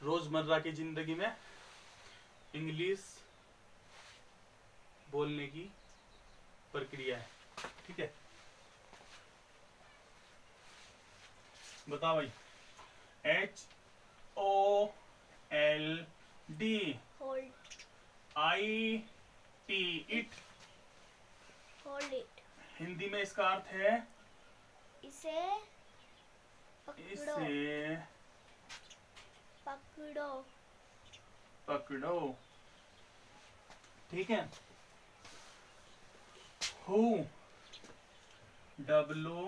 रोजमर्रा की जिंदगी में इंग्लिश बोलने की प्रक्रिया है। ठीक है, बताओ भाई। HOLD, hold, IT, it. Hold it, Hindi में इसका अर्थ है इसे पकड़ो, इसे पकड़ो, पकड़ो। ठीक है, who, WHO,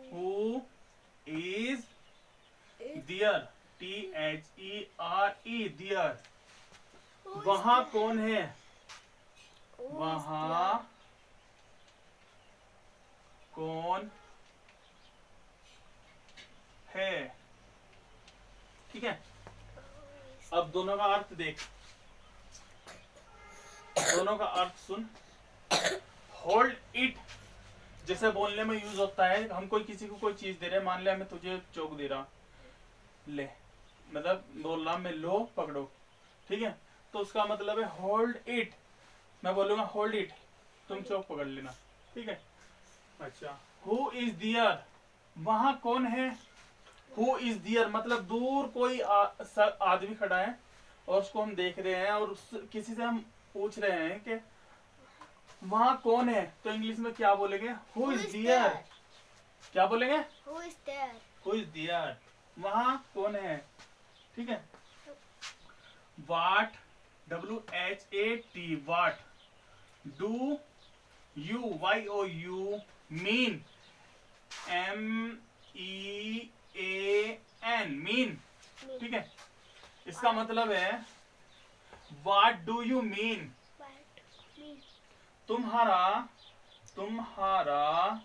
who is there, THERE, there. वहां कौन है? वहां कौन है? ठीक है, अब दोनों का अर्थ देख, दोनों का अर्थ सुन। होल्ड इट जैसे बोलने में यूज होता है, हम कोई किसी को कोई चीज दे रहे हैं, मान लिया मैं तुझे चौक दे रहा, ले, मतलब बोल रहा मैं, लो पकड़ो। ठीक है, तो उसका मतलब है होल्ड इट। मैं बोलूंगा होल्ड इट, तुम चौक पकड़ लेना। ठीक है, अच्छा, हु इज दियर, वहां कौन है? हु इज दियर मतलब दूर कोई आदमी खड़ा है और उसको हम देख रहे हैं, और किसी से हम पूछ रहे हैं कि वहां कौन है, तो इंग्लिश में क्या बोलेंगे? Who is there. क्या बोलेंगे? Who is there, who is there, वहां कौन है। ठीक है, what, WHAT, what do you, YOU, mean, MEAN, mean. ठीक है, इसका मतलब है वाट डू यू मीन, तुम्हारा, तुम्हारा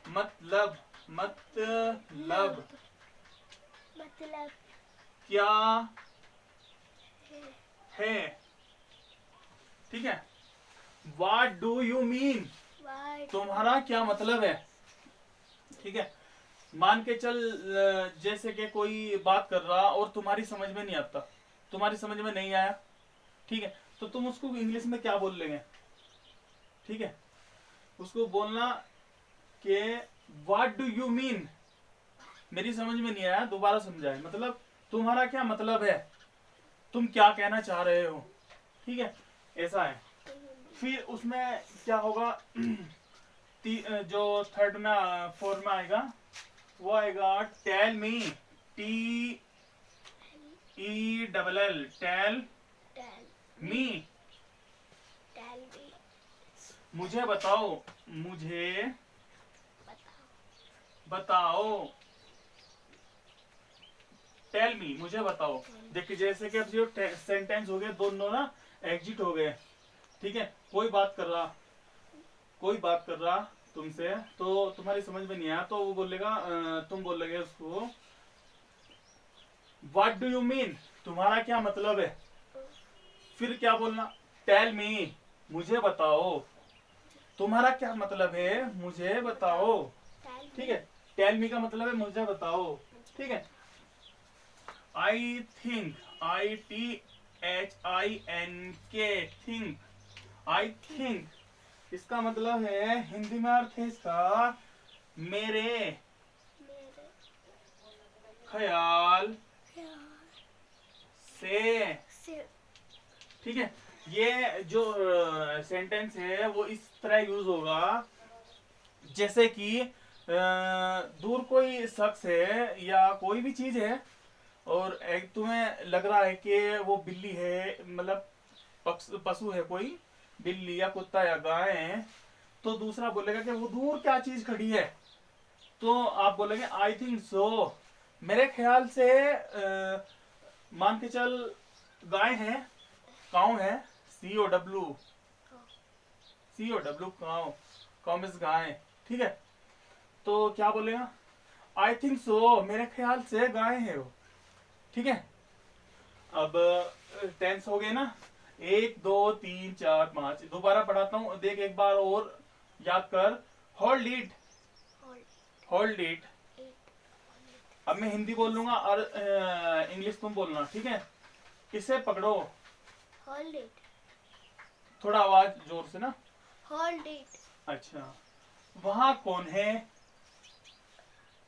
मतलब, मतलब मतलब क्या है। ठीक है, वाट डू यू मीन, तुम्हारा क्या मतलब है। ठीक है, मान के चल जैसे कि कोई बात कर रहा और तुम्हारी समझ में नहीं आता, तुम्हारी समझ में नहीं आया। ठीक है, तो तुम उसको इंग्लिश में क्या बोल लेंगे? ठीक है, उसको बोलना कि व्हाट डू यू मीन, मेरी समझ में नहीं आया, दोबारा समझाए, मतलब तुम्हारा क्या मतलब है, तुम क्या कहना चाह रहे हो। ठीक है, ऐसा है। फिर उसमें क्या होगा, जो थर्ड में, फोर्थ में आएगा, वो आएगा tell me, TELL, tell me, मुझे बताओ, मुझे बताओ, टेल मी, मुझे बताओ। देखिए जैसे कि अब जो सेंटेंस हो गए दोनों ना एग्जिट हो गए। ठीक है, कोई बात कर रहा, कोई बात कर रहा तुमसे, तो तुम्हारी समझ में नहीं आया, तो वो बोलेगा, तुम बोलोगे उसको व्हाट डू यू मीन, तुम्हारा क्या मतलब है। फिर क्या बोलना, टेल मी, मुझे बताओ, तुम्हारा क्या मतलब है, मुझे बताओ। ठीक है, टेल मी का मतलब है मुझे बताओ। ठीक है, I think, ITHINK, think, I think, इसका मतलब है, हिंदी में अर्थ है इसका मेरे ख्याल से। ठीक है, ये जो सेंटेंस है वो इस तरह यूज होगा जैसे कि दूर कोई शख्स है या कोई भी चीज है, और एक तुम्हें लग रहा है कि वो बिल्ली है, मतलब पशु है कोई, बिल्ली या कुत्ता या गाय है, तो दूसरा बोलेगा कि वो दूर क्या चीज खड़ी है, तो आप बोलेंगे आई थिंक सो, मेरे ख्याल से मान के चल गाय है, काऊ है, COW, काऊ, काऊ मीन्स गाय। ठीक है, तो क्या बोलेगा, आई थिंक सो, मेरे ख्याल से गाय है वो। ठीक है, अब टेंस हो गए ना, 1 2 3 4 5, दोबारा पढ़ाता हूँ, देख एक बार और याद कर, hold it, hold hold it. it, अब मैं हिंदी बोल लूंगा और इंग्लिश तुम बोलना, ठीक है। इसे पकड़ो, hold it, थोड़ा आवाज जोर से ना। hold it, अच्छा, वहां कौन है,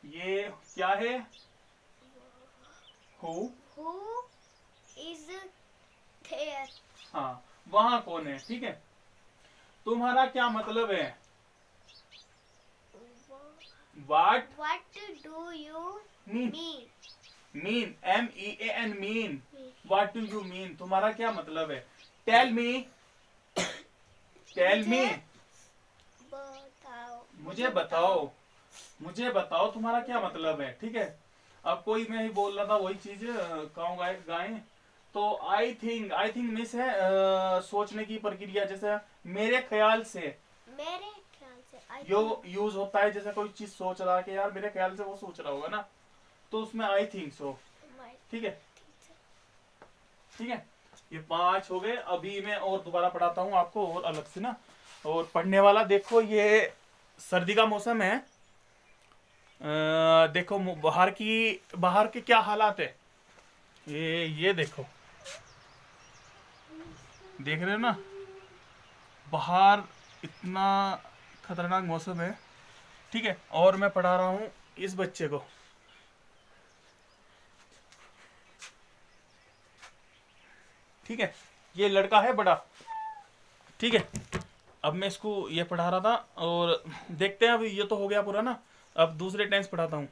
ये क्या है, हु, who is there, हाँ वहां कौन है, ठीक है। तुम्हारा क्या मतलब है, what what do you mean, mean, mean MEAN mean, mean, what do you mean, तुम्हारा क्या मतलब है। टेल मी, टेल मी, बताओ, मुझे बताओ, मुझे बताओ तुम्हारा क्या मतलब है, ठीक है। अब कोई मैं ही बोल रहा था वही चीज गाँव गाएं। तो आई थिंक मिस है सोचने की प्रक्रिया, जैसे मेरे ख्याल से मेरे ख्याल से I यो think, यूज होता है, जैसे कोई चीज सोच रहा है कि यार मेरे ख्याल से वो सोच रहा होगा ना, तो उसमें आई थिंक सो, my ठीक है, teacher, ठीक है। ये 5 हो गए। अभी मैं और दोबारा पढ़ाता हूँ आपको और अलग से ना। और पढ़ने वाला देखो, ये सर्दी का मौसम है, देखो बाहर के क्या हालात है, ये देखो, देख रहे हो ना, बाहर इतना खतरनाक मौसम है, ठीक है। और मैं पढ़ा रहा हूँ इस बच्चे को, ठीक है, ये लड़का है बड़ा, ठीक है। अब मैं इसको ये पढ़ा रहा था और देखते हैं, अभी ये तो हो गया पूरा ना, अब दूसरे टेंस पढ़ाता हूँ।